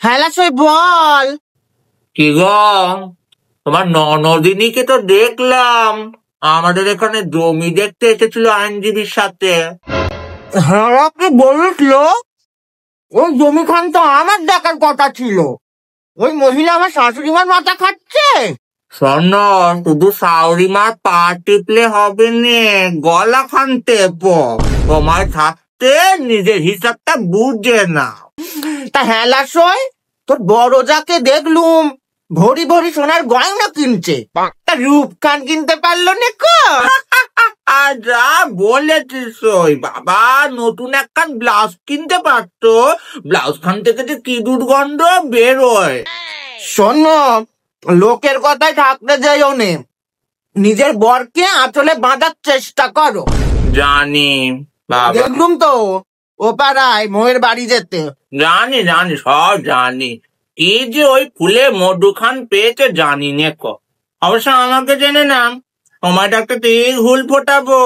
হ্যাঁ সই বল। কি গো, তোমার ননদিনীকে তো দেখলাম আমাদের এখানে জমি দেখতে এসেছিল আইনজীবীর সাথে। হ্যাঁ কি বলিস? ওই জমি খান তো আমার দেখার কথা ছিল। ওই মহিলা আমার শাশুড়ি মার মাথা খাচ্ছে। শোনো, শুধু শাশুড়ি মার পা টিপলে হবে নে, গলা খান টেপো। তোমার থাকতে নিজের হিসাবটা বুঝে না। তা হেলা সই, তোর বড় যাকে দেখলুম ভরি ভরি সোনার গয়না কিনছে, তা রূপ কান কিনতে পারলো না কো? আর যা বলেছিস ওই বাবা, নতুন একখান ব্লাউজ কিনতে পারতো। ব্লাউজ খান থেকে যে কি দুর্গন্ধ বেরোয়। শোনো, লোকের কথায় থাকতে যাইও নে, নিজের বরকে আঁচলে বাঁধার চেষ্টা করো। জানি বাবা, দেখলুম তো ও পাড়ায় মোয়ের বাড়ি যেতে। জানি জানি, সব জানি। কি যে ওই ফুলে মধু খান পেয়েছে জানি নে ক। অবশ্য আমাকে জেনে নাম, সময়টা একটা ঠিক হুল ফোটাবো।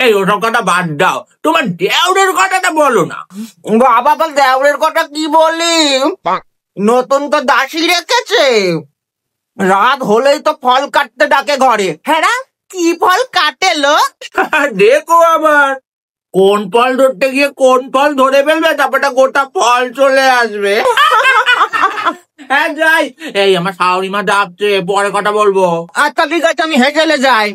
এই ওসব কথা বাদ দাও, তোমার দেওরের কথাটা বলো না। বাবা বল, দেওরের কথা কি বলি, নতুন তো দাসী রেখেছে, রাত হলেই তো ফল কাটতে ডাকে ঘরে। হ্যাঁ, কি ফল কাটে লো? দেখো আবার কোন ফল ধরতে গিয়ে কোন ফল ধরে ফেলবে, তারপরটা গোটা ফল চলে আসবে। হ্যাঁ যাই, এই আমার শাশুড়ি মা ডাকছে, পরে কথা বলবো। আচ্ছা ঠিক আছে, আমি হেঁটেলে যাই।